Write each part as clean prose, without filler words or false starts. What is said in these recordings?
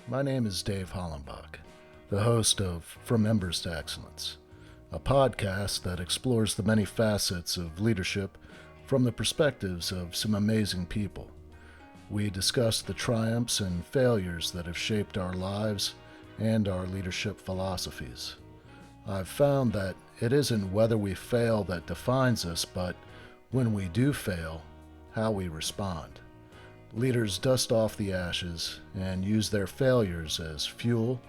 My name is Dave Hollenbach, the host of From Embers to Excellence, a podcast that explores the many facets of leadership from the perspectives of some amazing people. We discuss the triumphs and failures that have shaped our lives and our leadership philosophies. I've found that it isn't whether we fail that defines us, but when we do fail, how we respond. Leaders dust off the ashes and use their failures as fuel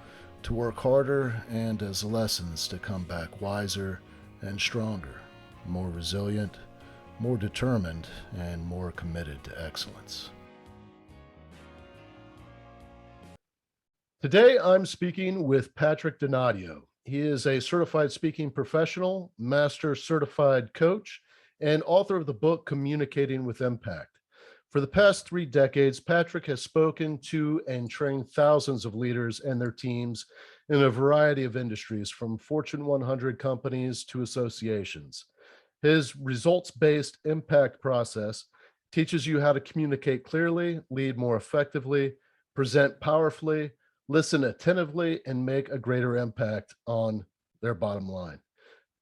to work harder and as lessons to come back wiser and stronger, more resilient, more determined, and more committed to excellence. Today I'm speaking with Patrick Donadio. He is a certified speaking professional, master certified coach, and author of the book Communicating with Impact. For the past 3 decades, Patrick has spoken to and trained thousands of leaders and their teams in a variety of industries, from Fortune 100 companies to associations. His results-based impact process teaches you how to communicate clearly, lead more effectively, present powerfully, listen attentively, and make a greater impact on their bottom line.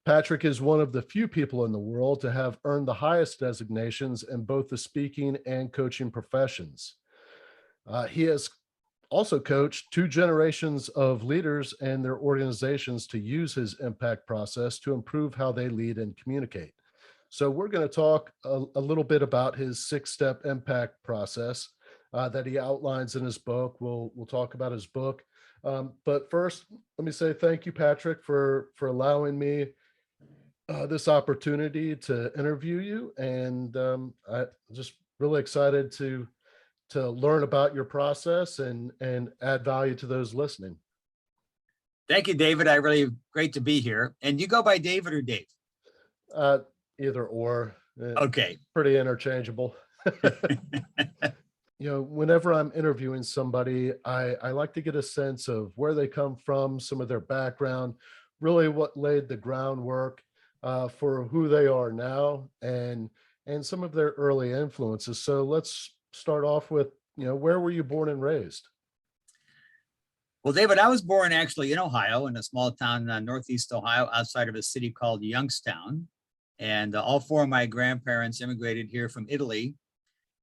Patrick is one of the few people in the world to have earned the highest designations in both the speaking and coaching professions. He has also coached 2 generations of leaders and their organizations to use his impact process to improve how they lead and communicate. So we're going to talk a little bit about his 6-step impact process that he outlines in his book. We'll talk about his book. But first, let me say thank you, Patrick, for allowing me this opportunity to interview you, and I'm just really excited to learn about your process and add value to those listening. Thank you, David. Great to be here. And you go by David or Dave? Either or. Okay. Pretty interchangeable. Whenever I'm interviewing somebody, I like to get a sense of where they come from, some of their background, really what laid the groundwork for who they are now, and some of their early influences. So let's start off with, where were you born and raised? Well, David, I was born actually in Ohio, in a small town, northeast Ohio, outside of a city called Youngstown. And all 4 of my grandparents immigrated here from Italy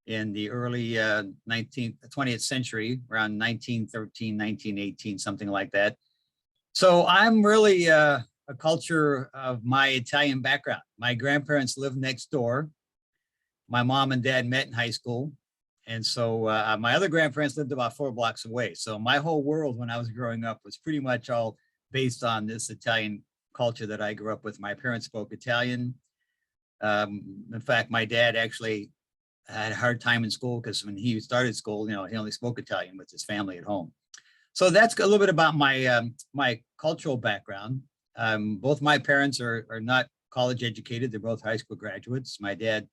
in the early 20th century, around 1913, 1918, something like that. So I'm really a culture of my Italian background. My grandparents lived next door. My mom and dad met in high school. And so my other grandparents lived about 4 blocks away. So my whole world when I was growing up was pretty much all based on this Italian culture that I grew up with. My parents spoke Italian. In fact, my dad actually had a hard time in school because when he started school, he only spoke Italian with his family at home. So that's a little bit about my my cultural background. Both my parents are not college educated. They're both high school graduates. My dad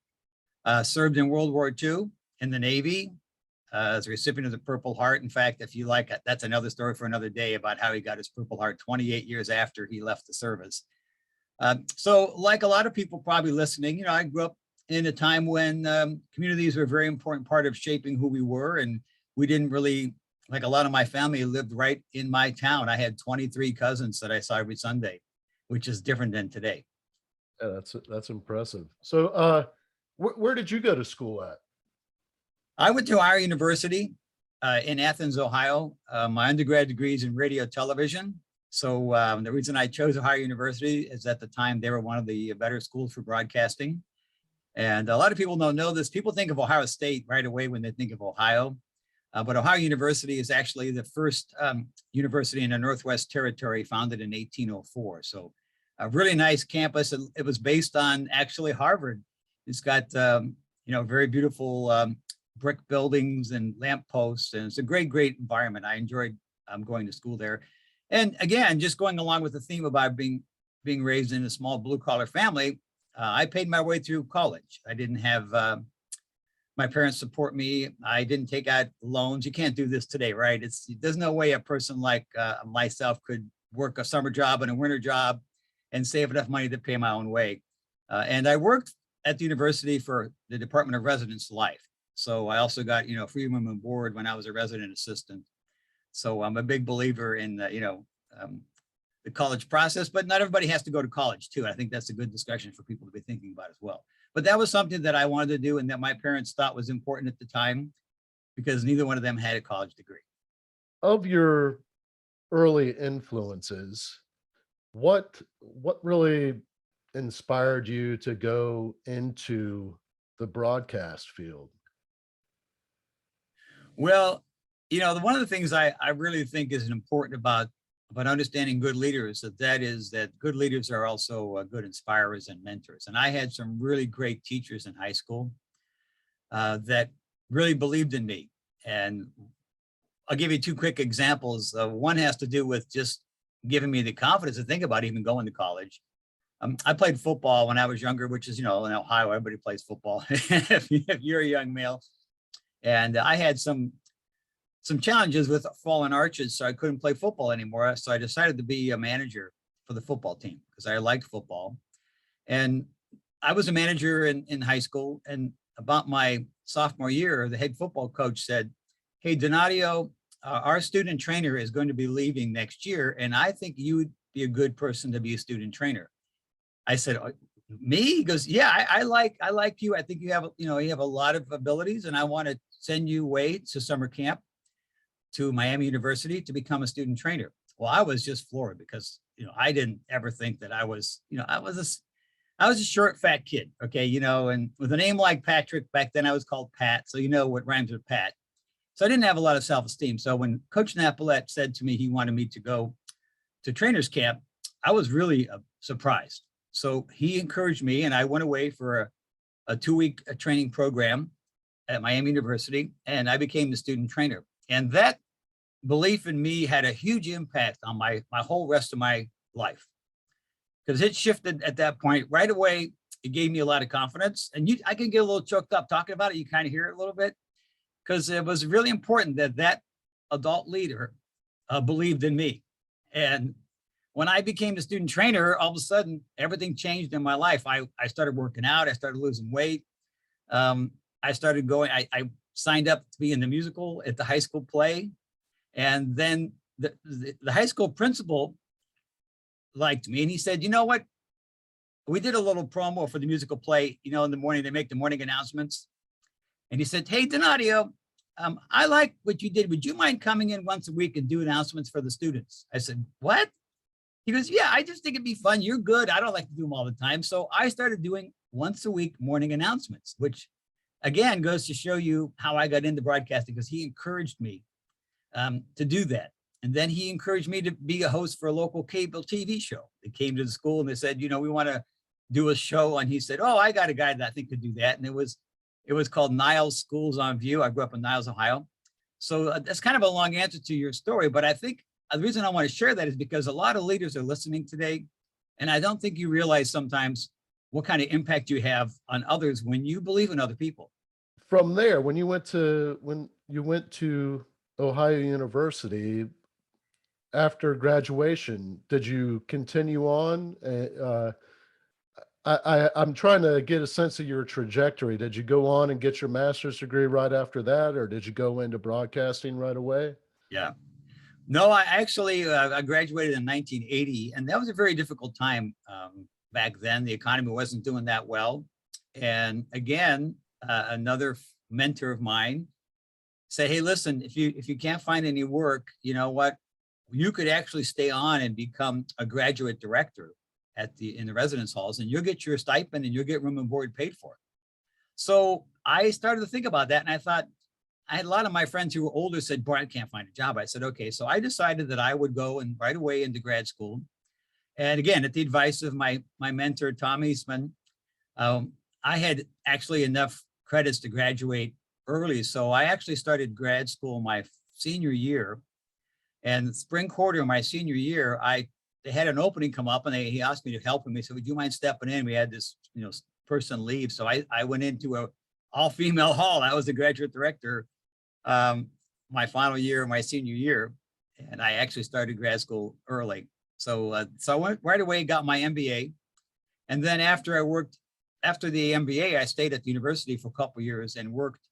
served in World War II in the Navy as a recipient of the Purple Heart. In fact, if you like, that's another story for another day about how he got his Purple Heart 28 years after he left the service. So like a lot of people probably listening, I grew up in a time when communities were a very important part of shaping who we were. And we didn't really, like a lot of my family lived right in my town. I had 23 cousins that I saw every Sunday, which is different than today. Yeah, that's impressive. So where did you go to school at? I went to Ohio University in Athens, Ohio. My undergrad degree is in radio television. So the reason I chose Ohio University is at the time they were one of the better schools for broadcasting. And a lot of people don't know this. People think of Ohio State right away when they think of Ohio. But Ohio University is actually the first university in the Northwest Territory, founded in 1804. So a really nice campus. It was based on actually Harvard. It's got, very beautiful brick buildings and lampposts. And it's a great, great environment. I enjoyed going to school there. And again, just going along with the theme about being raised in a small blue collar family, I paid my way through college. I didn't have my parents support me. I didn't take out loans. You can't do this today, right? There's no way a person like myself could work a summer job and a winter job and save enough money to pay my own way. And I worked at the university for the Department of Residence Life. So I also got, free room and board when I was a resident assistant. So I'm a big believer in the college process, but not everybody has to go to college too. I think that's a good discussion for people to be thinking about as well. But that was something that I wanted to do and that my parents thought was important at the time because neither one of them had a college degree. Of your early influences, what really inspired you to go into the broadcast field? Well, one of the things I really think is important about understanding good leaders, that is that good leaders are also good inspirers and mentors. And I had some really great teachers in high school that really believed in me. And I'll give you two quick examples. One has to do with just giving me the confidence to think about even going to college. I played football when I was younger, which is, in Ohio, everybody plays football if you're a young male. And I had some challenges with fallen arches, so I couldn't play football anymore. So I decided to be a manager for the football team because I liked football. And I was a manager in high school. And about my sophomore year, the head football coach said, "Hey, Donadio, our student trainer is going to be leaving next year, and I think you would be a good person to be a student trainer." I said, "Me?" He goes, "Yeah, I like you. I think you have a lot of abilities, and I want to send you away to summer camp to Miami University to become a student trainer." Well, I was just floored because, I didn't ever think that I was a short, fat kid. Okay. And with a name like Patrick, back then I was called Pat. So, what rhymes with Pat. So I didn't have a lot of self-esteem. So when Coach Napolet said to me, he wanted me to go to trainers camp, I was really surprised. So he encouraged me and I went away for a 2-week training program at Miami University and I became the student trainer. And that belief in me had a huge impact on my whole rest of my life because it shifted at that point right away. It gave me a lot of confidence, and I can get a little choked up talking about it. You kind of hear it a little bit because it was really important that adult leader believed in me. And when I became the student trainer, all of a sudden everything changed in my life. I started working out. I started losing weight. I started going. I signed up to be in the musical at the high school play. And then the high school principal liked me and he said, "You know what? We did a little promo for the musical play, in the morning, they make the morning announcements." And he said, "Hey, Donadio, I like what you did. Would you mind coming in once a week and do announcements for the students?" I said, "What?" He goes, "Yeah, I just think it'd be fun. You're good. I don't like to do them all the time." So I started doing once a week morning announcements, which again goes to show you how I got into broadcasting because he encouraged me to do that. And then he encouraged me to be a host for a local cable TV show. They came to the school and they said, "We want to do a show." And he said, "Oh, I got a guy that I think could do that." And it was called Niles Schools on View. I grew up in Niles, Ohio. So that's kind of a long answer to your story. But I think the reason I want to share that is because a lot of leaders are listening today. And I don't think you realize sometimes what kind of impact you have on others when you believe in other people. From there, when you went to Ohio University, after graduation, did you continue on? I'm trying to get a sense of your trajectory. Did you go on and get your master's degree right after that, or did you go into broadcasting right away? Yeah. No, I actually I graduated in 1980, and that was a very difficult time back then. The economy wasn't doing that well, and again, another mentor of mine said, "Hey, listen, if you can't find any work, you know what? You could actually stay on and become a graduate director in the residence halls, and you'll get your stipend and you'll get room and board paid for." So I started to think about that, and I thought, I had a lot of my friends who were older said, "Boy, I can't find a job." I said, "Okay." So I decided that I would go and right away into grad school. And again, at the advice of my mentor, Tom Eastman, I had actually enough credits to graduate early. So I actually started grad school my senior year. And the spring quarter of my senior year, they had an opening come up and he asked me to help him. He said, "Would you mind stepping in?" We had this, person leave. So I went into a all-female hall. I was the graduate director my final year, my senior year, and I actually started grad school early. So I went right away, got my MBA, and then after the MBA, I stayed at the university for a couple of years and worked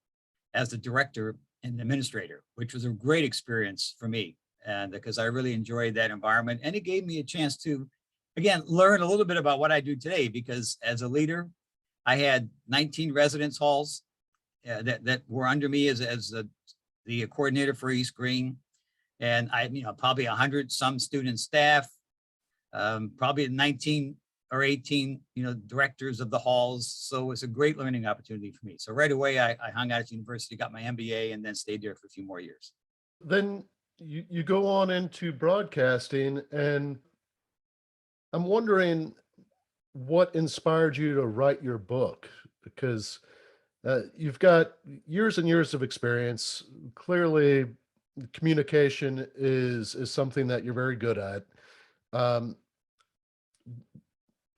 as the director and administrator, which was a great experience for me. And because I really enjoyed that environment. And it gave me a chance to, again, learn a little bit about what I do today, because as a leader, I had 19 residence halls that were under me as the coordinator for East Green. And I, probably 100 some student staff, probably 19 or 18, directors of the halls. So it was a great learning opportunity for me. So right away, I hung out at the university, got my MBA, and then stayed there for a few more years. Then you go on into broadcasting, and I'm wondering what inspired you to write your book, because you've got years and years of experience. Clearly, communication is something that you're very good at. Um,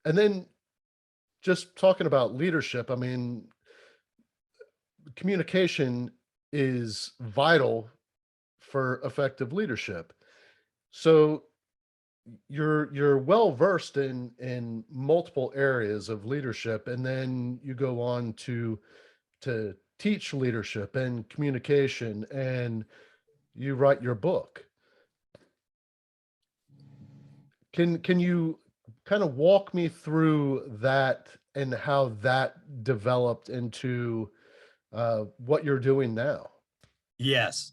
and then just talking about leadership, I mean, communication is vital for effective leadership. So you're well versed in multiple areas of leadership, and then you go on to teach leadership and communication, and you write your book. Can you kind of walk me through that and how that developed into what you're doing now? Yes.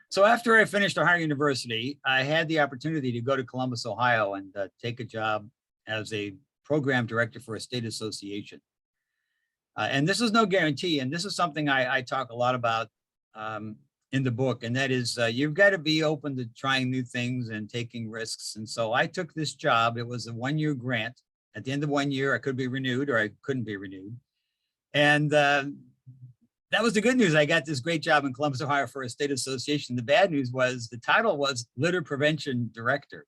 So after I finished Ohio University, I had the opportunity to go to Columbus, Ohio, and take a job as a program director for a state association. And this is no guarantee. And this is something I talk a lot about in the book. And that is you've got to be open to trying new things and taking risks. And so I took this job. It was a 1-year grant. At the end of 1 year, I could be renewed or I couldn't be renewed. And that was the good news. I got this great job in Columbus, Ohio for a state association. The bad news was the title was litter prevention director.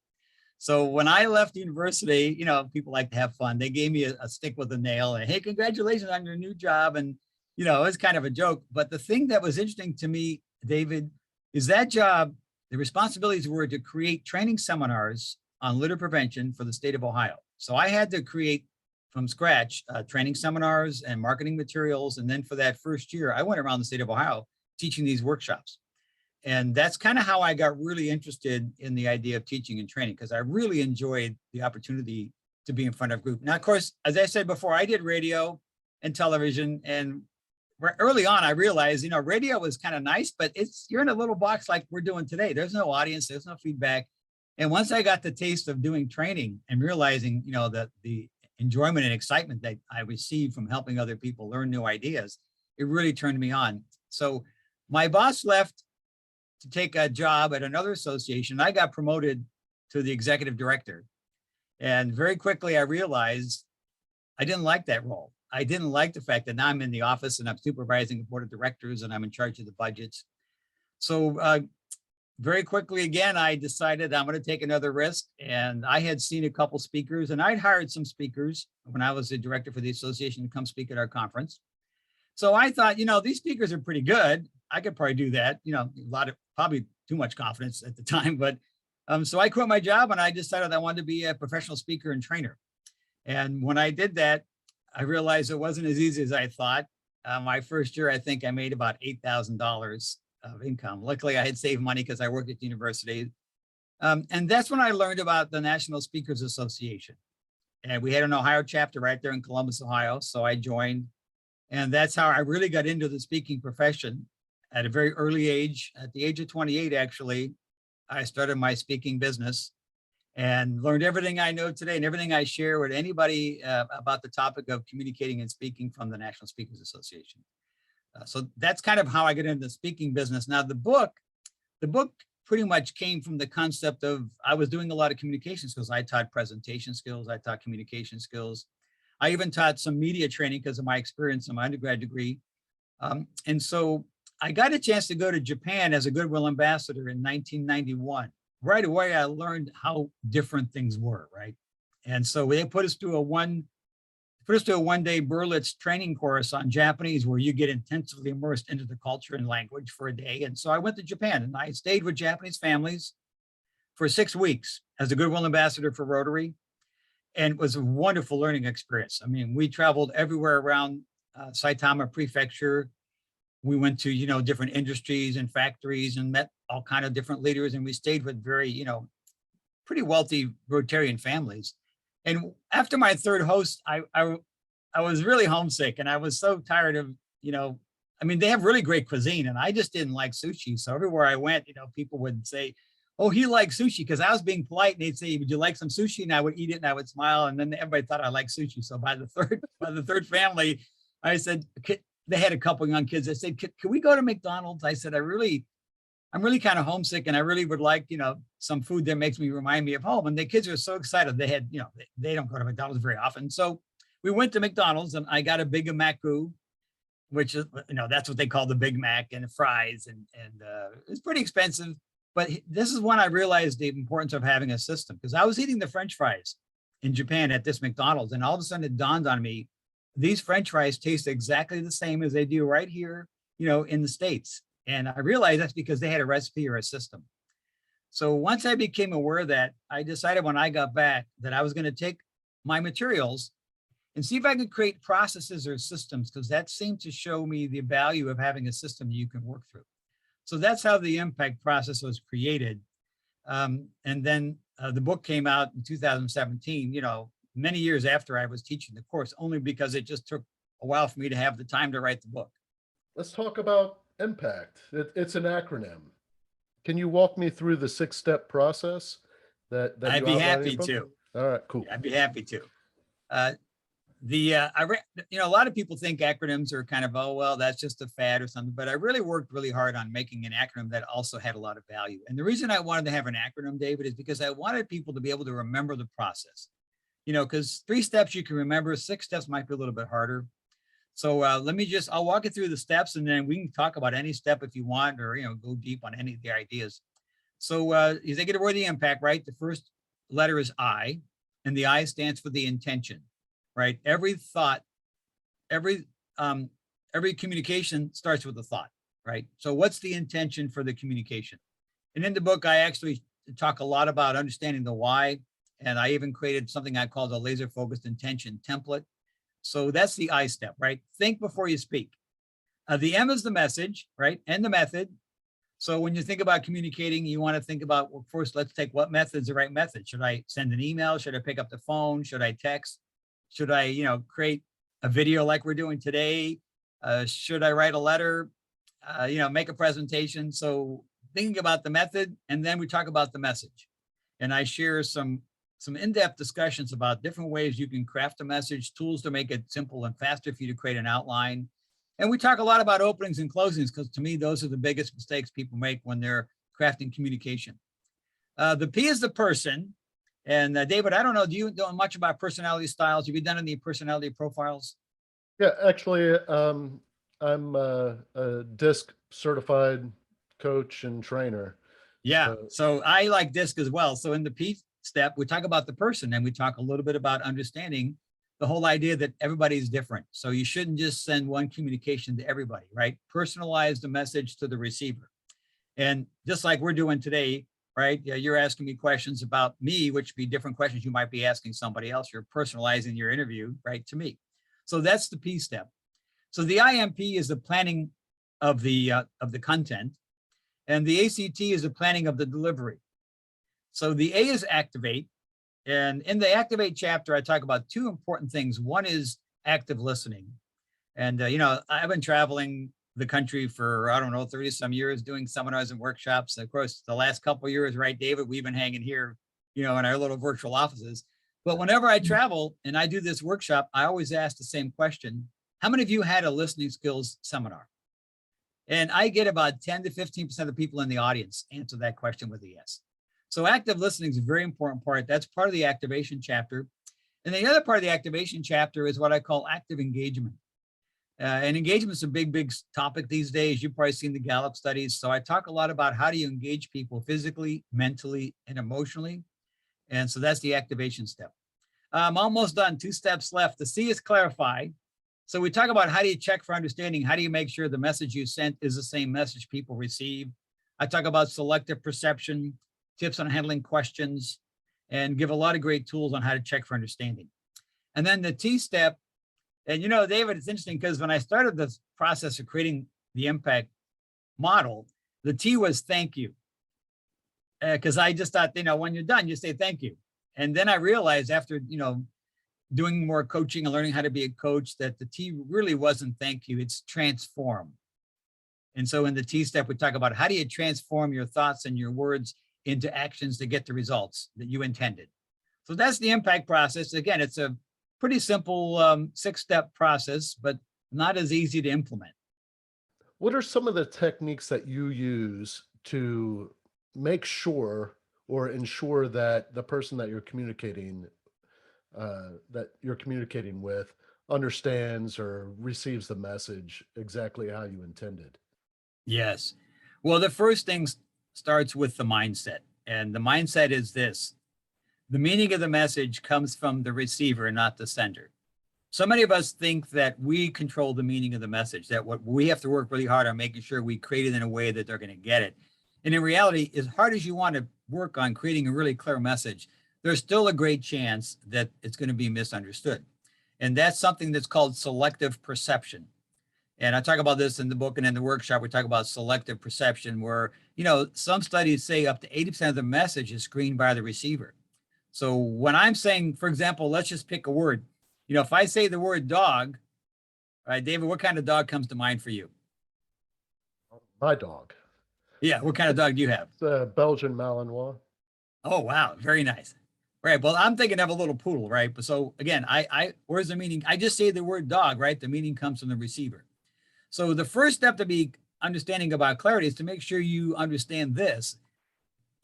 So when I left university, people like to have fun. They gave me a stick with a nail and, hey, congratulations on your new job. And, it was kind of a joke. But the thing that was interesting to me, David, is that job, the responsibilities were to create training seminars on litter prevention for the state of Ohio. So I had to create from scratch training seminars and marketing materials. And then for that first year, I went around the state of Ohio teaching these workshops. And that's kind of how I got really interested in the idea of teaching and training, because I really enjoyed the opportunity to be in front of a group. Now, of course, as I said before, I did radio and television. And early on, I realized, radio was kind of nice, but you're in a little box like we're doing today. There's no audience, there's no feedback. And once I got the taste of doing training and realizing, that the enjoyment and excitement that I received from helping other people learn new ideas, it really turned me on. So my boss left to take a job at another association. I got promoted to the executive director. And very quickly, I realized I didn't like that role. I didn't like the fact that now I'm in the office and I'm supervising the board of directors and I'm in charge of the budgets. So very quickly, again, I decided I'm going to take another risk. And I had seen a couple speakers, and I'd hired some speakers when I was the director for the association to come speak at our conference. So I thought, these speakers are pretty good. I could probably do that. Probably too much confidence at the time. But so I quit my job and I decided I wanted to be a professional speaker and trainer. And when I did that, I realized it wasn't as easy as I thought. My first year, I think I made about $8,000 of income. Luckily, I had saved money because I worked at the university. And that's when I learned about the National Speakers Association. And we had an Ohio chapter right there in Columbus, Ohio. So I joined. And that's how I really got into the speaking profession at a very early age. At the age of 28, actually, I started my speaking business and learned everything I know today and everything I share with anybody about the topic of communicating and speaking from the National Speakers Association. So that's kind of how I get into the speaking business. Now, the book pretty much came from the concept of I was doing a lot of communication skills. I taught presentation skills. I taught communication skills. I even taught some media training because of my experience in my undergrad degree. And so I got a chance to go to Japan as a Goodwill ambassador in 1991. Right away, I learned how different things were, right? And so they put us through a one-day Berlitz training course on Japanese, where you get intensively immersed into the culture and language for a day. And so I went to Japan and I stayed with Japanese families for 6 weeks as a Goodwill ambassador for Rotary. And it was a wonderful learning experience. I mean, we traveled everywhere around Saitama Prefecture. We went to, different industries and factories and met all kind of different leaders. And we stayed with very, pretty wealthy Rotarian families. And after my third host, I was really homesick, and I was so tired of, I mean, they have really great cuisine, and I just didn't like sushi. So everywhere I went, people would say, "Oh, he likes sushi," because I was being polite, and they'd say, "Would you like some sushi?" And I would eat it, and I would smile, and then everybody thought I liked sushi. So by the third family, I said, they had a couple young kids. I said, "Can we go to McDonald's?" I said, I'm really kind of homesick, and I really would like, some food that makes me remind me of home. And the kids were so excited. They had, they don't go to McDonald's very often. So we went to McDonald's, and I got a Big Macu, which is, that's what they call the Big Mac, and the fries, and it's pretty expensive. But this is when I realized the importance of having a system, because I was eating the French fries in Japan at this McDonald's, and all of a sudden it dawned on me, these French fries taste exactly the same as they do right here, in the States. And I realized that's because they had a recipe or a system. So once I became aware of that, I decided when I got back that I was going to take my materials and see if I could create processes or systems, because that seemed to show me the value of having a system that you can work through. So that's how the impact process was created. And then the book came out in 2017, many years after I was teaching the course, only because it just took a while for me to have the time to write the book. Let's talk about impact. It's an acronym. Can you walk me through the 6-step process that I'd you be outline in happy your book? to. All right, cool. I'd be happy to. A lot of people think acronyms are kind of, oh, well, that's just a fad or something, but I really worked really hard on making an acronym that also had a lot of value. And the reason I wanted to have an acronym, David, is because I wanted people to be able to remember the process, because 3 steps you can remember, 6 steps might be a little bit harder. So I'll walk you through the steps, and then we can talk about any step if you want, or, go deep on any of the ideas. So you think of where the impact, right? The first letter is I, and the I stands for the intention, right? Every thought, every communication starts with a thought, right? So what's the intention for the communication? And in the book, I actually talk a lot about understanding the why. And I even created something I call the laser focused intention template. So that's the I step, right? Think before you speak. The M is the message, right? And the method. So when you think about communicating, you want to think about, well, first, let's take what method is the right method. Should I send an email? Should I pick up the phone? Should I text? Should I, create a video like we're doing today? Should I write a letter? Make a presentation? So thinking about the method, and then we talk about the message. And I share some in-depth discussions about different ways you can craft a message, tools to make it simple and faster for you to create an outline. And we talk a lot about openings and closings, because to me, those are the biggest mistakes people make when they're crafting communication. The P is the person. And David, I don't know, do you know much about personality styles? Have you done any personality profiles? Yeah, actually, I'm a DISC certified coach and trainer. Yeah, so I like DISC as well. So in the P step, we talk about the person, and we talk a little bit about understanding the whole idea that everybody's different. So you shouldn't just send one communication to everybody, right? Personalize the message to the receiver. And just like we're doing today, right? Yeah, you're asking me questions about me, which would be different questions you might be asking somebody else. You're personalizing your interview, right, to me. So that's the P step. So the IMP is the planning of the content, and the ACT is the planning of the delivery. So the A is activate. And in the activate chapter, I talk about 2 important things. One is active listening. And, I've been traveling the country for, I don't know, 30 some years doing seminars and workshops. Of course, the last couple of years, right, David, we've been hanging here, in our little virtual offices. But whenever I travel and I do this workshop, I always ask the same question. How many of you had a listening skills seminar? And I get about 10 to 15% of the people in the audience answer that question with a yes. So active listening is a very important part. That's part of the activation chapter. And the other part of the activation chapter is what I call active engagement. And engagement is a big topic these days. You've probably seen the Gallup studies. So I talk a lot about how do you engage people physically, mentally, and emotionally. And so that's the activation step. I'm almost done, 2 steps left. The C is clarify. So we talk about how do you check for understanding? How do you make sure the message you sent is the same message people receive? I talk about selective perception, tips on handling questions, and give a lot of great tools on how to check for understanding. And then the T step, and David, it's interesting because when I started this process of creating the impact model, the T was thank you. Because I just thought, when you're done, you say thank you. And then I realized after, doing more coaching and learning how to be a coach that the T really wasn't thank you, it's transform. And so in the T step, we talk about how do you transform your thoughts and your words into actions to get the results that you intended. So that's the impact process. Again, it's a pretty simple 6-step process, but not as easy to implement. What are some of the techniques that you use to make sure or ensure that the person that you're communicating with understands or receives the message exactly how you intended? Yes. Well, the first thing starts with the mindset. And the mindset is this: the meaning of the message comes from the receiver, not the sender. So many of us think that we control the meaning of the message, that what we have to work really hard on making sure we create it in a way that they're going to get it. And in reality, as hard as you want to work on creating a really clear message, there's still a great chance that it's going to be misunderstood. And that's something that's called selective perception. And I talk about this in the book and in the workshop. We talk about selective perception, where, some studies say up to 80% of the message is screened by the receiver. So when I'm saying, for example, let's just pick a word. If I say the word dog, all right, David, what kind of dog comes to mind for you? My dog. Yeah, what kind of dog do you have? It's a Belgian Malinois. Oh, wow, very nice. Right. Well, I'm thinking of a little poodle, right? But so again, where's the meaning? I just say the word dog, right? The meaning comes from the receiver. So the first step to be understanding about clarity is to make sure you understand this.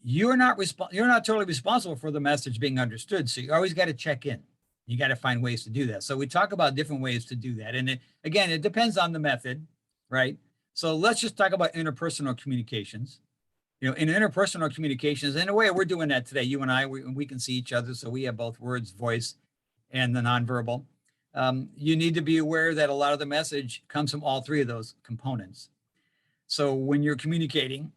You're not totally responsible for the message being understood. So you always got to check in. You got to find ways to do that. So we talk about different ways to do that. And again, it depends on the method, right? So let's just talk about interpersonal communications. In interpersonal communications, in a way, we're doing that today. You and I, we can see each other. So we have both words, voice, and the nonverbal. You need to be aware that a lot of the message comes from all three of those components. So when you're communicating,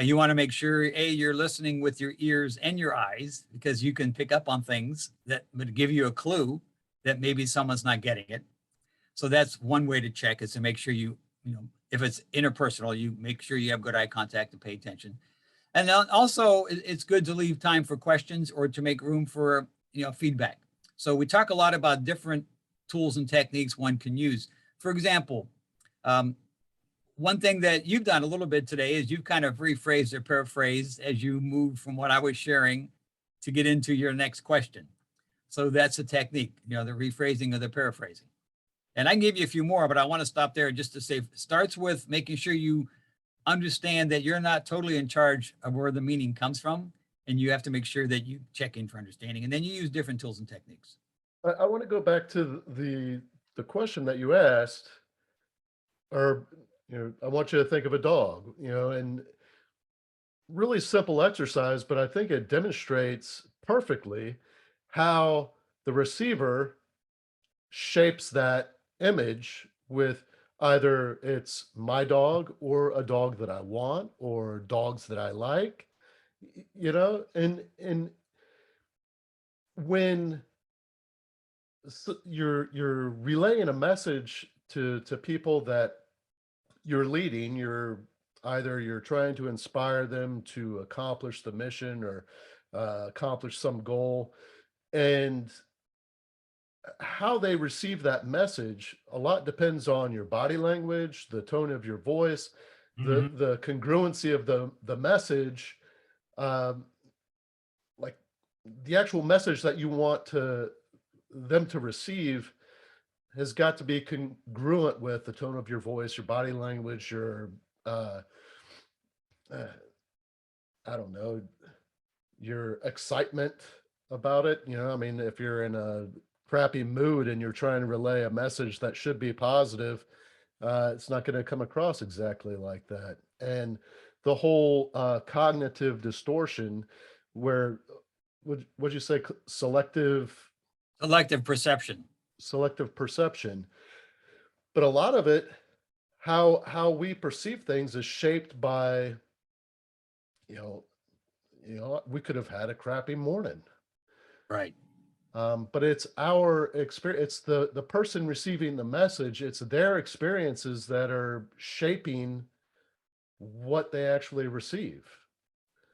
you want to make sure, you're listening with your ears and your eyes, because you can pick up on things that would give you a clue that maybe someone's not getting it. So that's one way to check, is to make sure if it's interpersonal, you make sure you have good eye contact and pay attention. And then also, it's good to leave time for questions or to make room for, feedback. So we talk a lot about different tools and techniques one can use. For example, one thing that you've done a little bit today is you've kind of rephrased or paraphrased as you move from what I was sharing to get into your next question. So that's a technique, the rephrasing or the paraphrasing. And I can give you a few more, but I want to stop there just to say, it starts with making sure you understand that you're not totally in charge of where the meaning comes from. And you have to make sure that you check in for understanding. And then you use different tools and techniques. I want to go back to the question that you asked, or I want you to think of a dog, and really simple exercise, but I think it demonstrates perfectly how the receiver shapes that image with either it's my dog or a dog that I want or dogs that I like, and when you're relaying a message to people that you're leading, you're trying to inspire them to accomplish the mission or accomplish some goal, and how they receive that message a lot depends on your body language, the tone of your voice, the Mm-hmm. the congruency of the message, um, like the actual message that you want to them to receive has got to be congruent with the tone of your voice, your body language, your uh, uh, I don't know, your excitement about it. I mean, if you're in a crappy mood and you're trying to relay a message that should be positive, it's not going to come across exactly like that. And the whole cognitive distortion, where would you say Selective perception. selective perception, but a lot of it, how we perceive things is shaped by you know we could have had a crappy morning. Right. But it's our experience, it's the person receiving the message, it's their experiences that are shaping what they actually receive.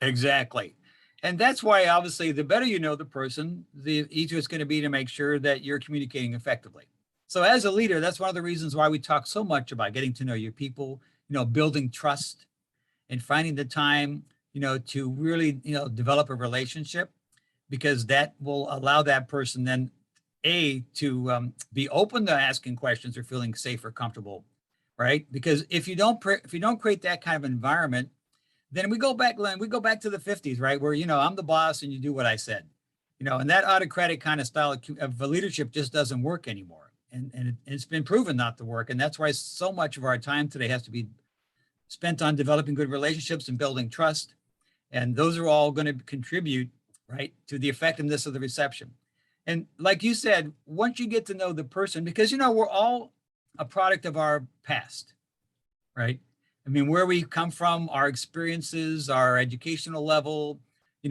Exactly. And that's why obviously the better you know the person, the easier it's going to be to make sure that you're communicating effectively. So as a leader, that's one of the reasons why we talk so much about getting to know your people, building trust and finding the time, to really, develop a relationship, because that will allow that person then to be open to asking questions or feeling safe or comfortable, right? Because if you don't create that kind of environment, then we go back, Len, we go back to the 50s, right? Where, I'm the boss and you do what I said, and that autocratic kind of style of leadership just doesn't work anymore. And it's been proven not to work. And that's why so much of our time today has to be spent on developing good relationships and building trust. And those are all going to contribute, right, to the effectiveness of the reception. And like you said, once you get to know the person, because, we're all a product of our past, right? I mean, where we come from, our experiences, our educational level,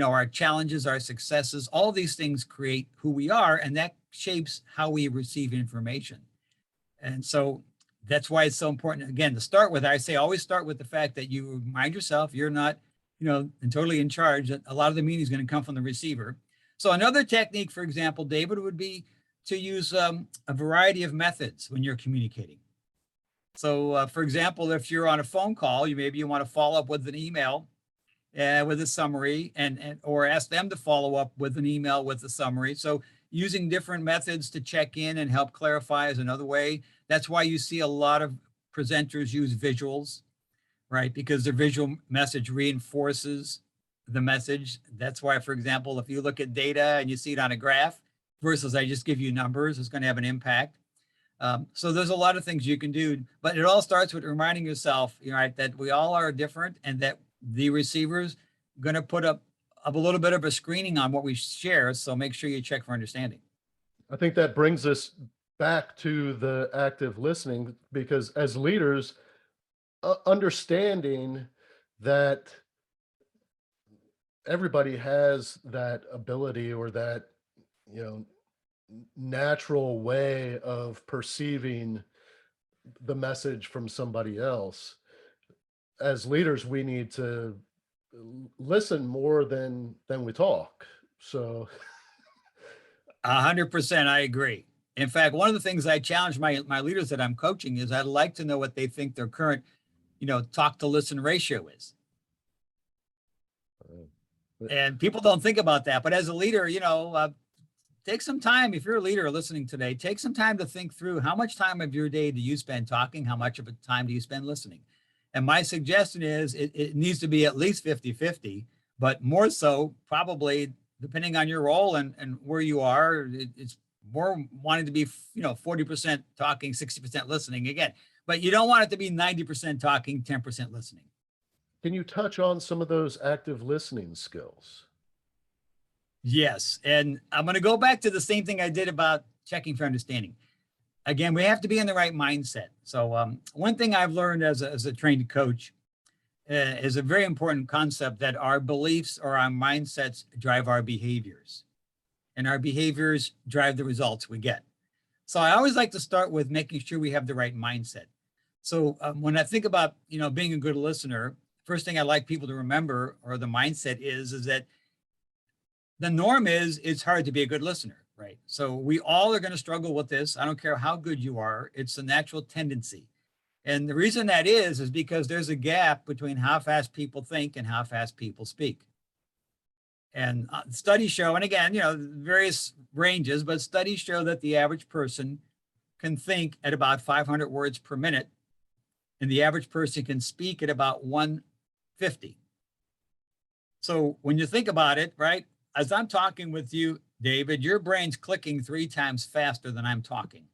our challenges, our successes, all these things create who we are, and that shapes how we receive information. And so that's why it's so important, again, to start with. I say always start with the fact that you remind yourself you're not, and totally in charge, that a lot of the meaning is going to come from the receiver. So another technique, for example, David, would be to use a variety of methods when you're communicating. So, for example, if you're on a phone call, maybe you want to follow up with an email with a summary, and or ask them to follow up with an email with a summary. So using different methods to check in and help clarify is another way. That's why you see a lot of presenters use visuals, right? Because their visual message reinforces the message. That's why, for example, if you look at data and you see it on a graph versus I just give you numbers, it's going to have an impact. So there's a lot of things you can do, but it all starts with reminding yourself, right, that we all are different, and that the receiver's going to put up a little bit of a screening on what we share. So make sure you check for understanding. I think that brings us back to the active listening, because as leaders, understanding that everybody has that ability, or that, you know, natural way of perceiving the message from somebody else. As leaders, we need to listen more than we talk. So 100%, I agree. In fact, one of the things I challenge my leaders that I'm coaching is I'd like to know what they think their current, talk to listen ratio is. And people don't think about that. But as a leader, take some time. If you're a leader listening today, take some time to think through how much time of your day do you spend talking? How much of a time do you spend listening? And my suggestion is it needs to be at least 50-50, but more so probably depending on your role and where you are, it's more wanting to be, 40% talking, 60% listening again, but you don't want it to be 90% talking, 10% listening. can you touch on some of those active listening skills? Yes. And I'm going to go back to the same thing I did about checking for understanding. Again, we have to be in the right mindset. So one thing I've learned as a trained coach is a very important concept, that our beliefs or our mindsets drive our behaviors, and our behaviors drive the results we get. So I always like to start with making sure we have the right mindset. So when I think about, being a good listener, first thing I like people to remember, or the mindset is that the norm is it's hard to be a good listener, right? So we all are going to struggle with this. I don't care how good you are. It's a natural tendency. And the reason that is because there's a gap between how fast people think and how fast people speak. And studies show, and again, various ranges, but studies show that the average person can think at about 500 words per minute, and the average person can speak at about 150. So when you think about it, right, as I'm talking with you, David, your brain's clicking 3 times faster than I'm talking.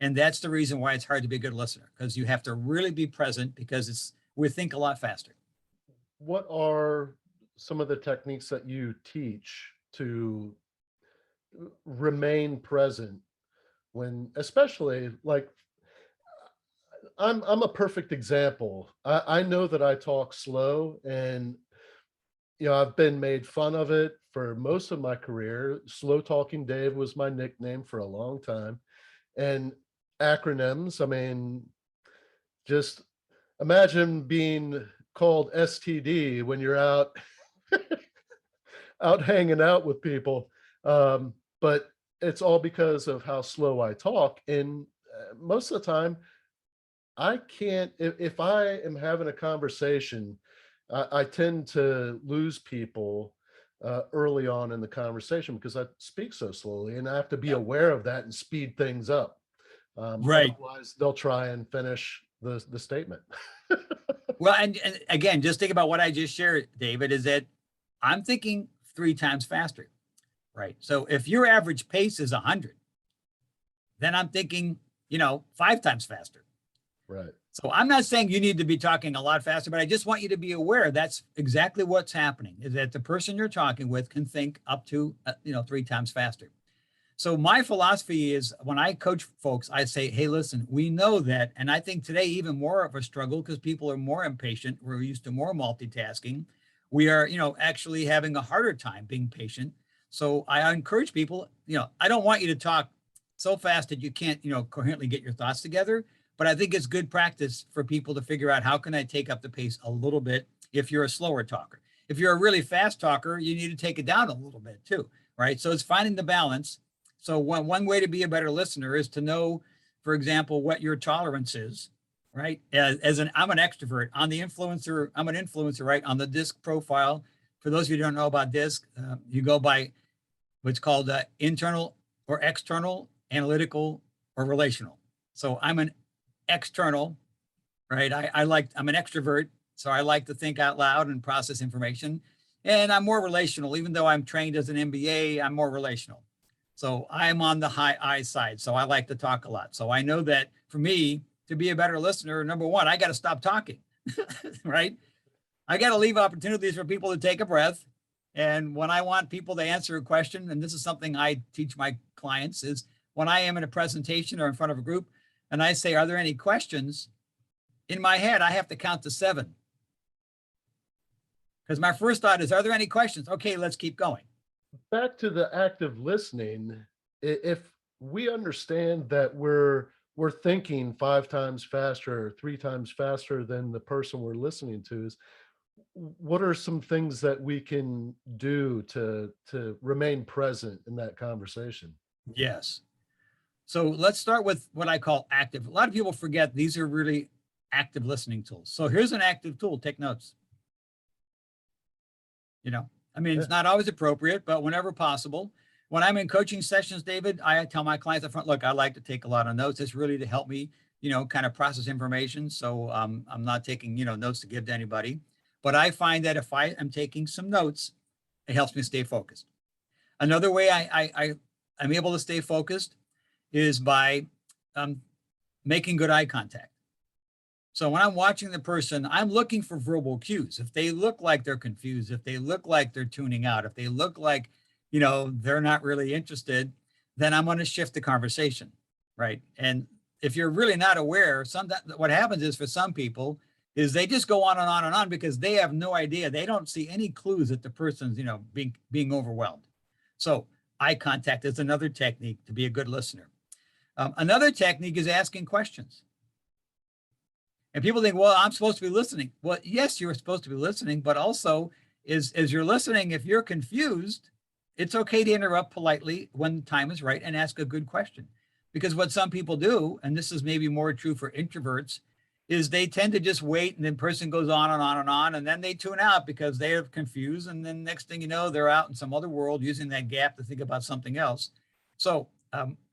And that's the reason why it's hard to be a good listener, because you have to really be present, because we think a lot faster. What are some of the techniques that you teach to remain present when, especially like, I'm a perfect example. I know that I talk slow, and I've been made fun of it for most of my career. Slow Talking Dave was my nickname for a long time. And acronyms, I mean, just imagine being called STD when you're out hanging out with people. But it's all because of how slow I talk. And most of the time, I can't, if I am having a conversation, I tend to lose people early on in the conversation because I speak so slowly and I have to be Yeah. aware of that and speed things up. Right. Otherwise, they'll try and finish the statement. Well, and again, just think about what I just shared, David, is that I'm thinking 3 times faster, right? So if your average pace is 100, then I'm thinking, 5 times faster. Right. So I'm not saying you need to be talking a lot faster, but I just want you to be aware that's exactly what's happening, is that the person you're talking with can think up to, 3 times faster. So my philosophy is when I coach folks, I say, hey, listen, we know that. And I think today, even more of a struggle because people are more impatient. We're used to more multitasking. We are, actually having a harder time being patient. So I encourage people, I don't want you to talk so fast that you can't, coherently get your thoughts together. But I think it's good practice for people to figure out how can I take up the pace a little bit if you're a slower talker. If you're a really fast talker, you need to take it down a little bit too, right? So it's finding the balance. So one way to be a better listener is to know, for example, what your tolerance is, right? I'm an extrovert. I'm an influencer, right? On the DISC profile. For those of you who don't know about DISC, you go by what's called internal or external, analytical, or relational. So I'm an external, right? I'm an extrovert, so I like to think out loud and process information. And I'm more relational, even though I'm trained as an MBA, I'm more relational. So I'm on the high I side. So I like to talk a lot. So I know that for me to be a better listener, number one, I got to stop talking, right? I got to leave opportunities for people to take a breath. And when I want people to answer a question, and this is something I teach my clients, is when I am in a presentation or in front of a group and I say, are there any questions? In my head, I have to count to 7. Because my first thought is, are there any questions? Okay, let's keep going. Back to the active listening, if we understand that we're thinking 5 times faster or 3 times faster than the person we're listening to, is what are some things that we can do to remain present in that conversation? Yes. So let's start with what I call active. A lot of people forget these are really active listening tools. So here's an active tool. Take notes. Yeah. It's not always appropriate, but whenever possible. When I'm in coaching sessions, David, I tell my clients up front, look, I like to take a lot of notes. It's really to help me, kind of process information. So I'm not taking, notes to give to anybody. But I find that if I am taking some notes, it helps me stay focused. Another way I'm able to stay focused is by um, making good eye contact. So when I'm watching the person, I'm looking for verbal cues. If they look like they're confused, if they look like they're tuning out, if they look like, they're not really interested, then I'm going to shift the conversation, right? And if you're really not aware, what happens is for some people is they just go on and on and on because they have no idea. They don't see any clues that the person's, being overwhelmed. So eye contact is another technique to be a good listener. Another technique is asking questions. And people think, well, I'm supposed to be listening. Well, yes, you're supposed to be listening, but also as you're listening, if you're confused, it's okay to interrupt politely when the time is right and ask a good question. Because what some people do, and this is maybe more true for introverts, is they tend to just wait and then person goes on and on and on, and then they tune out because they're confused. And then next thing you know, they're out in some other world using that gap to think about something else. So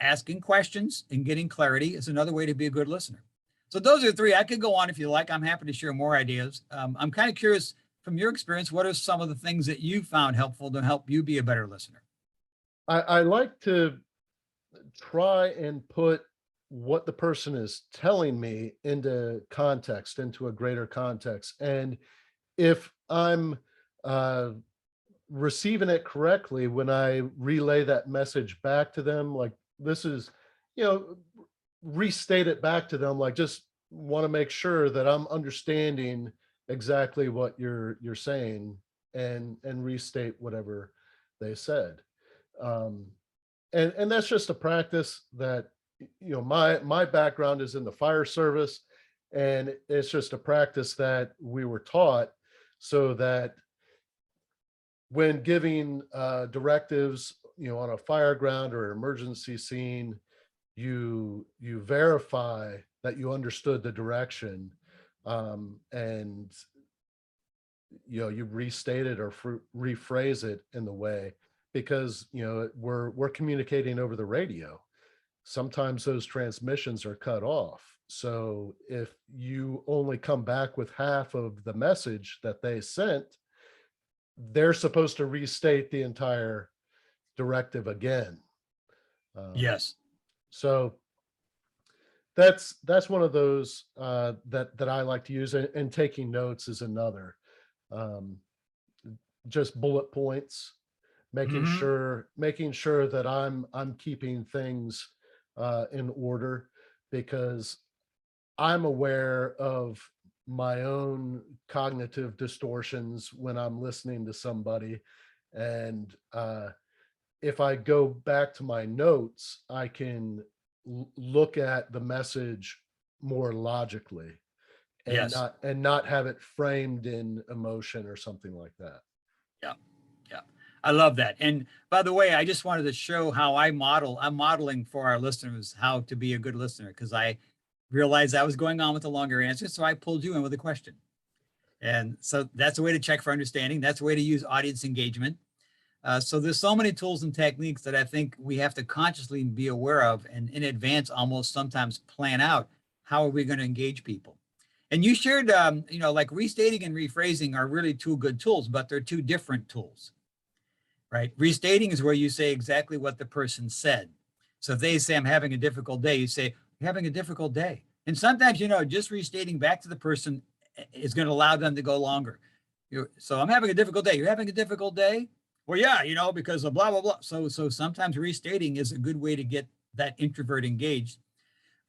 asking questions and getting clarity is another way to be a good listener. So those are 3. I could go on if you like. I'm happy to share more ideas. I'm kind of curious from your experience, what are some of the things that you found helpful to help you be a better listener? I like to try and put what the person is telling me into context, into a greater context. And if I'm receiving it correctly, when I relay that message back to them, like this is, you know, restate it back to them, like just want to make sure that I'm understanding exactly what you're saying and restate whatever they said. Um, and that's just a practice that, my background is in the fire service, and it's just a practice that we were taught, so that when giving directives, on a fire ground or emergency scene, you verify that you understood the direction, and you restate it or rephrase it in the way, because we're communicating over the radio. Sometimes those transmissions are cut off, so if you only come back with half of the message that they sent, they're supposed to restate the entire directive again. um, Yes. so that's one of those that I like to use, and taking notes is another. um, just bullet points, Hmm. making sure that I'm keeping things in order, because I'm aware of my own cognitive distortions when I'm listening to somebody. And if I go back to my notes, I can look at the message more logically, and Yes. not have it framed in emotion or something like that. Yeah. Yeah. I love that. And by the way, I just wanted to show how I'm modeling for our listeners how to be a good listener, because I realized I was going on with a longer answer. So I pulled you in with a question. And so that's a way to check for understanding. That's a way to use audience engagement. So there's so many tools and techniques that I think we have to consciously be aware of, and in advance almost sometimes plan out how are we going to engage people. And you shared, like restating and rephrasing are really two good tools, but they're two different tools, right? Restating is where you say exactly what the person said. So if they say, I'm having a difficult day, you say, you're having a difficult day. And sometimes, just restating back to the person is going to allow them to go longer. So I'm having a difficult day. You're having a difficult day? Well, yeah, because of blah, blah, blah. So sometimes restating is a good way to get that introvert engaged.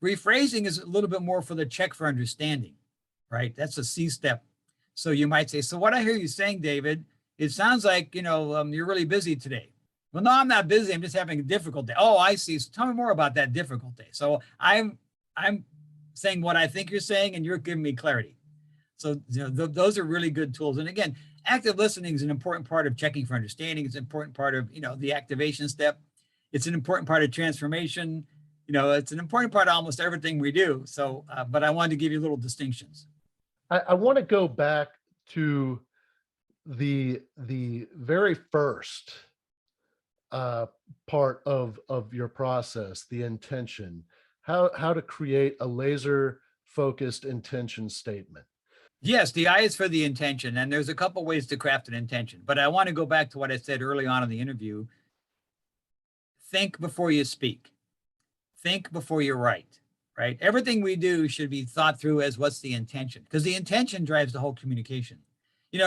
Rephrasing is a little bit more for the check for understanding, right? That's a C step. So you might say, so what I hear you saying, David, it sounds like, you're really busy today. Well, no, I'm not busy. I'm just having a difficult day. Oh, I see. So tell me more about that difficult day. So I'm saying what I think you're saying, and you're giving me clarity. So those are really good tools. And again, active listening is an important part of checking for understanding. It's an important part of the activation step. It's an important part of transformation. It's an important part of almost everything we do. So, but I wanted to give you little distinctions. I want to go back to the very first uh, part of your process, the intention, how to create a laser focused intention statement. Yes, the I is for the intention, and there's a couple ways to craft an intention. But I want to go back to what I said early on in the interview. Think before you speak. Think before you write, right? Everything we do should be thought through as what's the intention, because the intention drives the whole communication.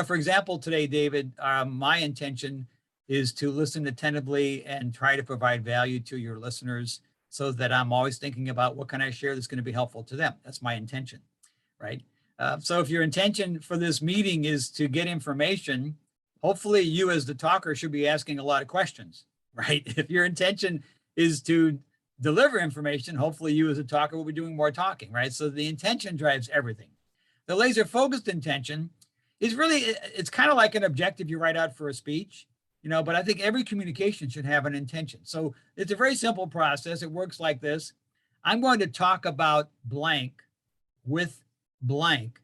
For example, today, David, my intention is to listen attentively and try to provide value to your listeners, so that I'm always thinking about what can I share that's going to be helpful to them. That's my intention, right? So if your intention for this meeting is to get information, hopefully you as the talker should be asking a lot of questions, right? If your intention is to deliver information, hopefully you as a talker will be doing more talking, right? So the intention drives everything. The laser focused intention is really, it's kind of like an objective you write out for a speech, but I think every communication should have an intention. So it's a very simple process. It works like this. I'm going to talk about blank with blank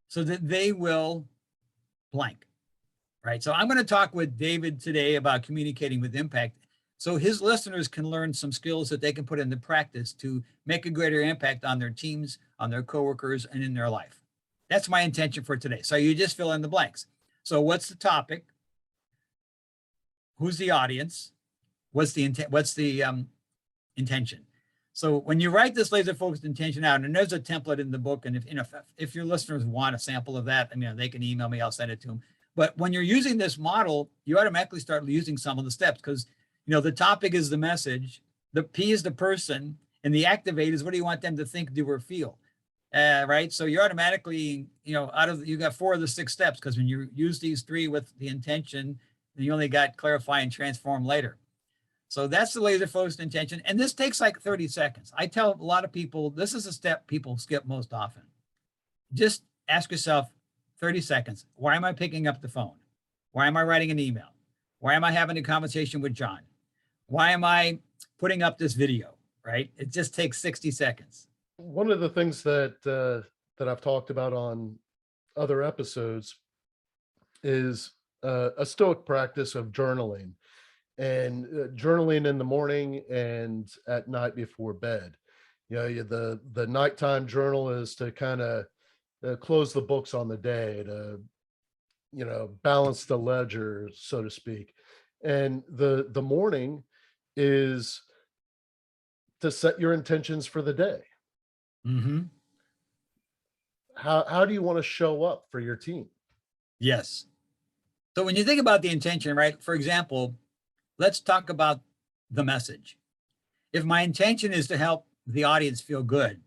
so that they will blank, right? So I'm going to talk with David today about communicating with impact, so his listeners can learn some skills that they can put into practice to make a greater impact on their teams, on their coworkers, and in their life. That's my intention for today. So you just fill in the blanks. So what's the topic? Who's the audience? What's the intent? What's the intention? So when you write this laser focused intention out, and there's a template in the book, and if your listeners want a sample of that, they can email me, I'll send it to them. But when you're using this model, you automatically start using some of the steps, because the topic is the message, the P is the person, and the activate is what do you want them to think, do, or feel, right? So you're automatically, you got 4 of the 6 steps, because when you use these 3 with the intention, and you only got clarify and transform later. So that's the laser focused intention. And this takes like 30 seconds. I tell a lot of people, this is a step people skip most often. Just ask yourself 30 seconds. Why am I picking up the phone? Why am I writing an email? Why am I having a conversation with John? Why am I putting up this video? Right? It just takes 60 seconds. One of the things that I've talked about on other episodes is a stoic practice of journaling, and journaling in the morning and at night before bed. The nighttime journal is to kind of close the books on the day, to balance the ledger, so to speak. And the morning is to set your intentions for the day. Mm-hmm. How do you want to show up for your team? Yes. So when you think about the intention, right? For example, let's talk about the message. If my intention is to help the audience feel good,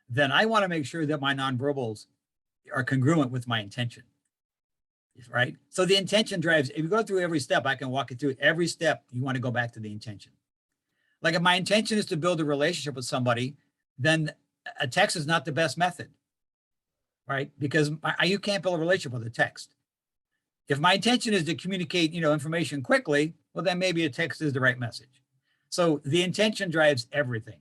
then I want to make sure that my nonverbals are congruent with my intention, right? So the intention drives, if you go through every step, I can walk you through every step. You want to go back to the intention. Like if my intention is to build a relationship with somebody, then a text is not the best method, right? Because you can't build a relationship with a text. If my intention is to communicate, information quickly, well, then maybe a text is the right message. So the intention drives everything.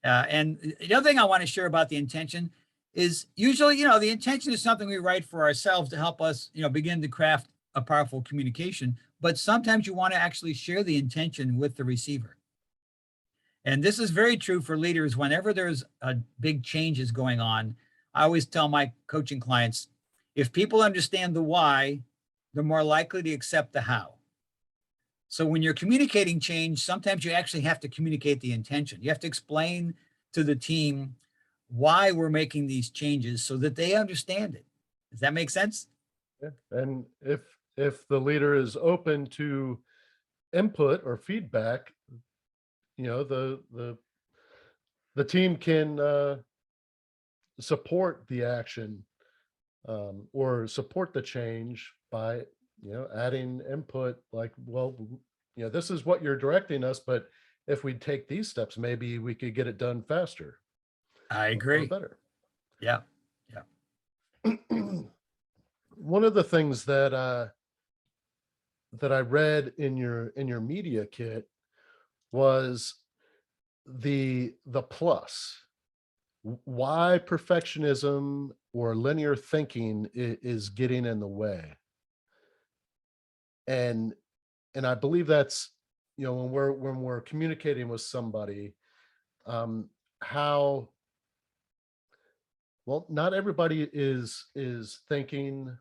And the other thing I want to share about the intention is usually, the intention is something we write for ourselves to help us, begin to craft a powerful communication. But sometimes you want to actually share the intention with the receiver. And this is very true for leaders. Whenever there's a big changes going on, I always tell my coaching clients, if people understand the why, they're more likely to accept the how. So when you're communicating change, sometimes you actually have to communicate the intention. You have to explain to the team why we're making these changes so that they understand it. Does that make sense? Yeah. And if the leader is open to input or feedback, the team can support the action, or support the change by adding input, like, well, this is what you're directing us, but if we take these steps, maybe we could get it done faster I or agree. better. Yeah. Yeah. One of the things that I read in your media kit was the plus. Why perfectionism or linear thinking is getting in the way. And I believe that's, when we're communicating with somebody, how, well, not everybody is thinking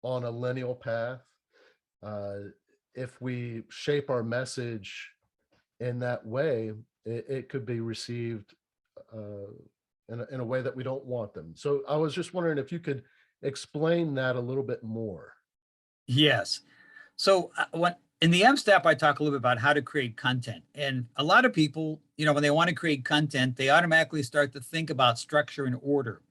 on a lineal path. If we shape our message in that way, it could be received in a way that we don't want them. So I was just wondering if you could explain that a little bit more. Yes. So when in the M step, I talk a little bit about how to create content. And a lot of people, when they want to create content, they automatically start to think about structure and order.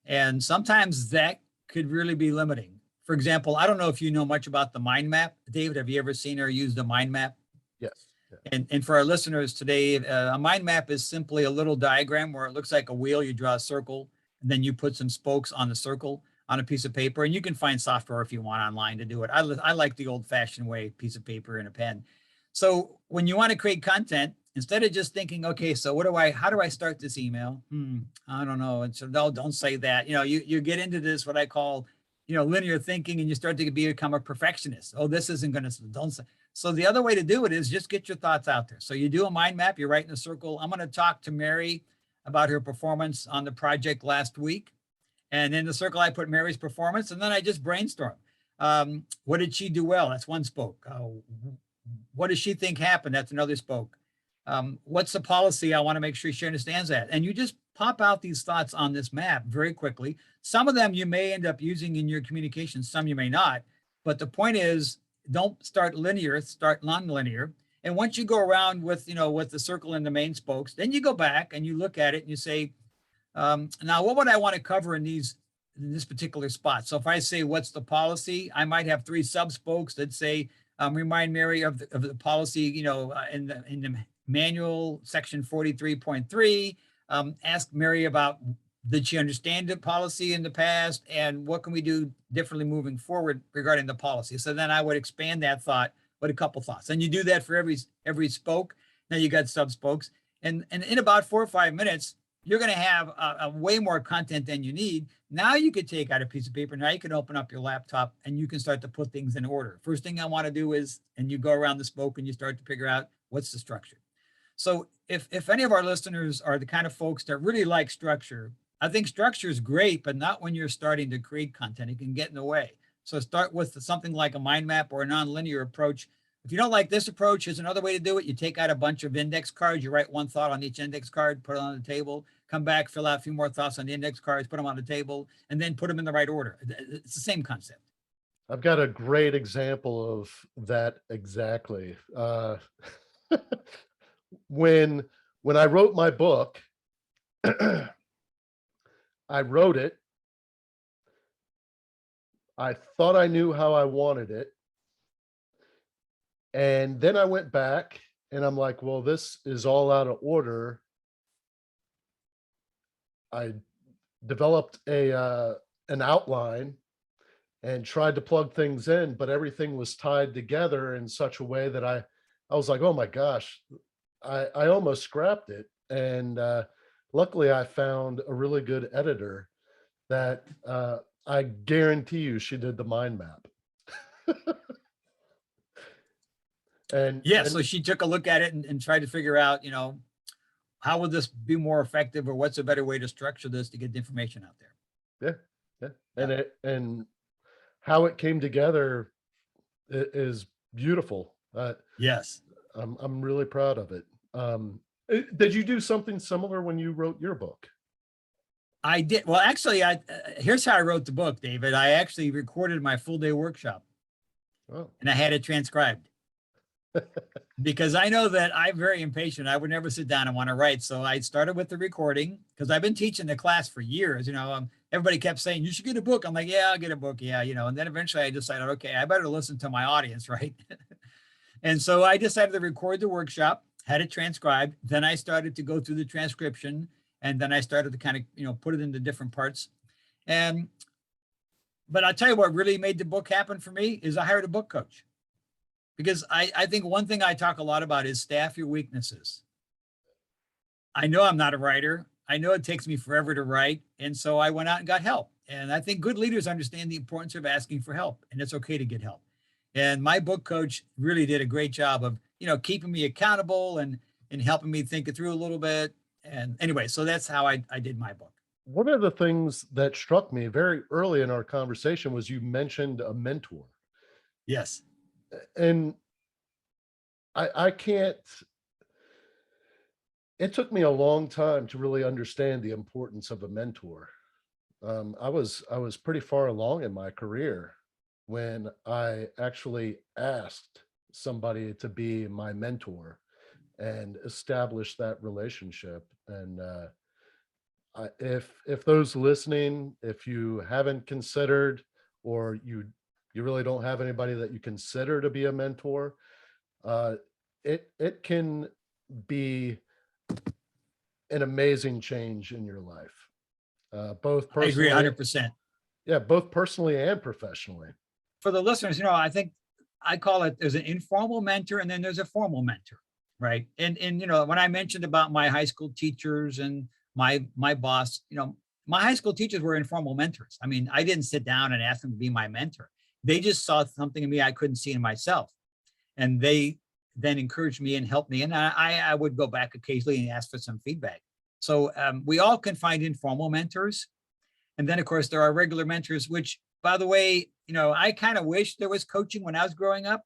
And sometimes that could really be limiting. For example, I don't know if you know much about the mind map. David, have you ever seen or used a mind map? Yes. Yeah. And for our listeners today, a mind map is simply a little diagram where it looks like a wheel. You draw a circle, and then you put some spokes on the circle on a piece of paper. And you can find software if you want online to do it. I like the old fashioned way, piece of paper and a pen. So when you want to create content, instead of just thinking, okay, so how do I start this email? I don't know. And so no, don't say that. You get into this, what I call, linear thinking, and you start to become a perfectionist. Oh, this isn't going to, don't say. So the other way to do it is just get your thoughts out there. So you do a mind map, you're writing a circle. I'm going to talk to Mary about her performance on the project last week. And in the circle, I put Mary's performance, and then I just brainstorm. What did she do well? That's one spoke. What does she think happened? That's another spoke. What's the policy? I want to make sure she understands that. And you just pop out these thoughts on this map very quickly. Some of them you may end up using in your communication, some you may not. But the point is, don't start linear, start non-linear. And once you go around with, with the circle and the main spokes, then you go back and you look at it and you say, now what would I want to cover in this particular spot? So if I say, what's the policy? I might have 3 sub spokes that say, Remind Mary of the policy, in the manual, section 43.3. Ask Mary about, did she understand the policy in the past, and what can we do differently moving forward regarding the policy? So then I would expand that thought with a couple thoughts, and you do that for every spoke. Now you got sub spokes, and in about 4 or 5 minutes, you're going to have a way more content than you need. Now you could take out a piece of paper. Now you can open up your laptop and you can start to put things in order. First thing I want to do is, and you go around the spoke and you start to figure out what's the structure. So if any of our listeners are the kind of folks that really like structure, I think structure is great, but not when you're starting to create content. It can get in the way. So start with something like a mind map or a nonlinear approach. If you don't like this approach, here's another way to do it. You take out a bunch of index cards. You write one thought on each index card, put it on the table, come back, fill out a few more thoughts on the index cards, put them on the table, and then put them in the right order. It's the same concept. I've got a great example of that exactly. When I wrote my book, I wrote it. I thought I knew how I wanted it. And then I went back and I'm like, well, this is all out of order. I developed an outline and tried to plug things in, but everything was tied together in such a way that I was like, oh my gosh, I almost scrapped it. And luckily I found a really good editor that I guarantee you she did the mind map. Yeah, so she took a look at it and tried to figure out, how would this be more effective, or what's a better way to structure this to get the information out there? Yeah. And how it came together is beautiful. Yes. I'm really proud of it. Did you do something similar when you wrote your book? I did. Well, actually, here's how I wrote the book, David. I actually recorded my full day workshop. Oh. And I had it transcribed. Because I know that I'm very impatient. I would never sit down and want to write. So I started with the recording, because I've been teaching the class for years. Everybody kept saying, you should get a book. I'm like, yeah, I'll get a book. Yeah. And then eventually I decided, okay, I better listen to my audience, right? And so I decided to record the workshop, had it transcribed. Then I started to go through the transcription, and then I started to kind of, put it into different parts. But I'll tell you what really made the book happen for me is I hired a book coach. Because I think one thing I talk a lot about is staff your weaknesses. I know I'm not a writer. I know it takes me forever to write. And so I went out and got help. And I think good leaders understand the importance of asking for help, and it's okay to get help. And my book coach really did a great job of, keeping me accountable and helping me think it through a little bit. And anyway, so that's how I did my book. One of the things that struck me very early in our conversation was you mentioned a mentor. Yes. And I can't, it took me a long time to really understand the importance of a mentor. I was pretty far along in my career when I actually asked somebody to be my mentor and establish that relationship. And if those listening, if you haven't considered, or you really don't have anybody that you consider to be a mentor, it can be an amazing change in your life, both I agree personally. 100%. Yeah, both personally and professionally. For the listeners, I think I call it, there's an informal mentor and then there's a formal mentor, right? And when I mentioned about my high school teachers and my boss, my high school teachers were informal mentors. I mean, I didn't sit down and ask them to be my mentor. They just saw something in me I couldn't see in myself. And they then encouraged me and helped me. And I would go back occasionally and ask for some feedback. So we all can find informal mentors. And then, of course, there are regular mentors, which, by the way, I kind of wish there was coaching when I was growing up.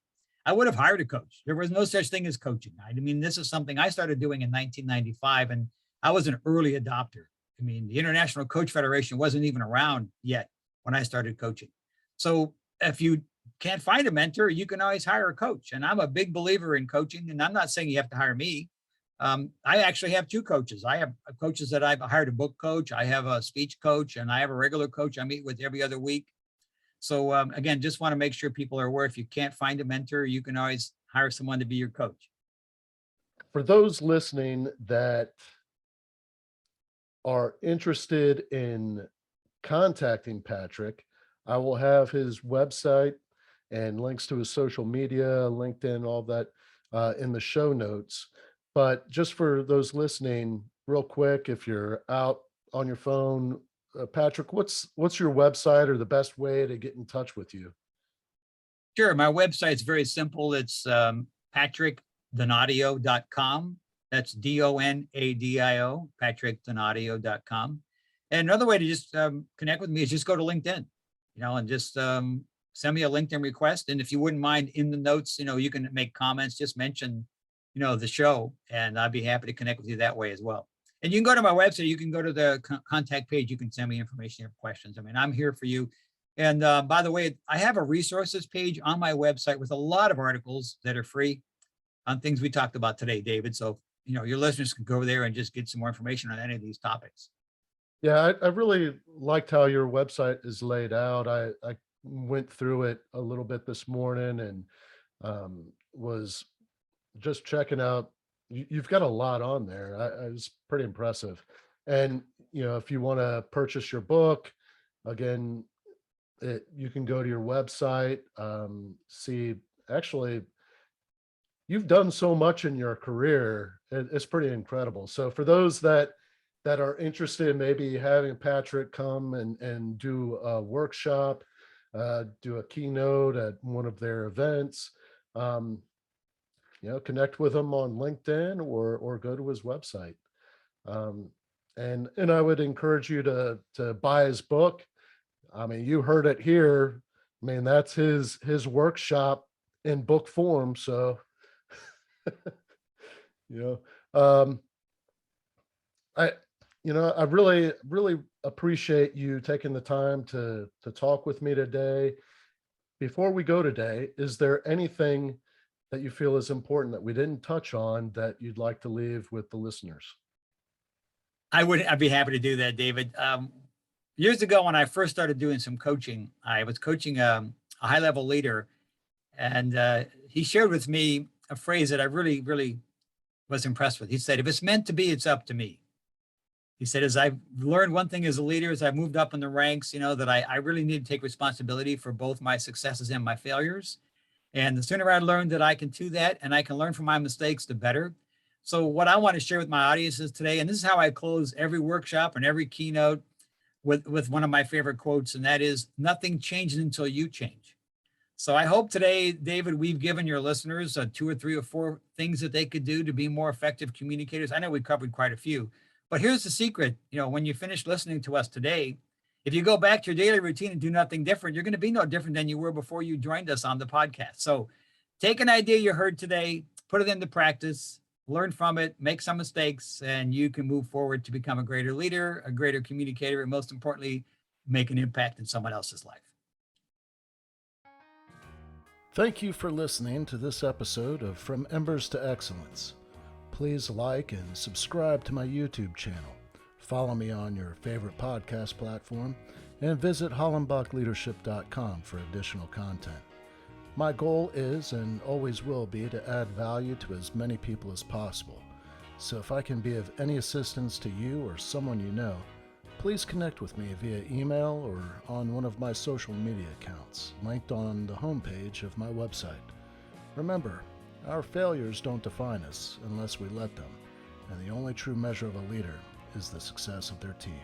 I would have hired a coach. There was no such thing as coaching. I mean, this is something I started doing in 1995, and I was an early adopter. I mean, the International Coach Federation wasn't even around yet when I started coaching. So if you can't find a mentor, you can always hire a coach. And I'm a big believer in coaching, and I'm not saying you have to hire me. I actually have two coaches. I have coaches that I've hired, a book coach. I have a speech coach, and I have a regular coach I meet with every other week. So again, just want to make sure people are aware if you can't find a mentor, you can always hire someone to be your coach. For those listening that are interested in contacting Patrick, I will have his website and links to his social media, LinkedIn, all that in the show notes. But just for those listening, real quick, if you're out on your phone, Patrick, what's your website or the best way to get in touch with you? Sure. My website's very simple. It's patrickdonadio.com. That's Donadio, patrickdonadio.com. And another way to just connect with me is just go to LinkedIn, and just send me a LinkedIn request. And if you wouldn't mind in the notes, you can make comments, just mention, the show, and I'd be happy to connect with you that way as well. And you can go to my website, you can go to the contact page, you can send me information or questions. I mean, I'm here for you. And by the way, I have a resources page on my website with a lot of articles that are free on things we talked about today, David. So, your listeners can go there and just get some more information on any of these topics. Yeah, I really liked how your website is laid out. I went through it a little bit this morning and was just checking out. You've got a lot on there. I was pretty impressive. And, if you want to purchase your book, again, you can go to your website, see, actually, you've done so much in your career. It's pretty incredible. So for those that are interested in maybe having Patrick come and do a workshop, do a keynote at one of their events, um, connect with him on LinkedIn or go to his website. Um, and I would encourage you to buy his book. I mean, you heard it here. I mean, that's his workshop in book form. So, you um, I, I really appreciate you taking the time to talk with me today. Before we go today, is there anything that you feel is important that we didn't touch on that you'd like to leave with the listeners? I'd be happy to do that, David. Years ago, when I first started doing some coaching, I was coaching a high level leader, and he shared with me a phrase that I really, really was impressed with. He said, "If it's meant to be, it's up to me." He said, as I've learned one thing as a leader, as I've moved up in the ranks, that I really need to take responsibility for both my successes and my failures. And the sooner I learn that I can do that and I can learn from my mistakes, the better. So what I want to share with my audiences today, and this is how I close every workshop and every keynote with one of my favorite quotes, and that is, nothing changes until you change. So I hope today, David, we've given your listeners 2 or 3 or 4 things that they could do to be more effective communicators. I know we covered quite a few, but here's the secret. When you finish listening to us today, if you go back to your daily routine and do nothing different, you're going to be no different than you were before you joined us on the podcast. So take an idea you heard today, put it into practice, learn from it, make some mistakes, and you can move forward to become a greater leader, a greater communicator, and most importantly, make an impact in someone else's life. Thank you for listening to this episode of From Embers to Excellence. Please like and subscribe to my YouTube channel. Follow me on your favorite podcast platform and visit hollenbachleadership.com for additional content. My goal is and always will be to add value to as many people as possible. So if I can be of any assistance to you or someone you know, please connect with me via email or on one of my social media accounts, linked on the homepage of my website. Remember, our failures don't define us unless we let them, and the only true measure of a leader is the success of their team.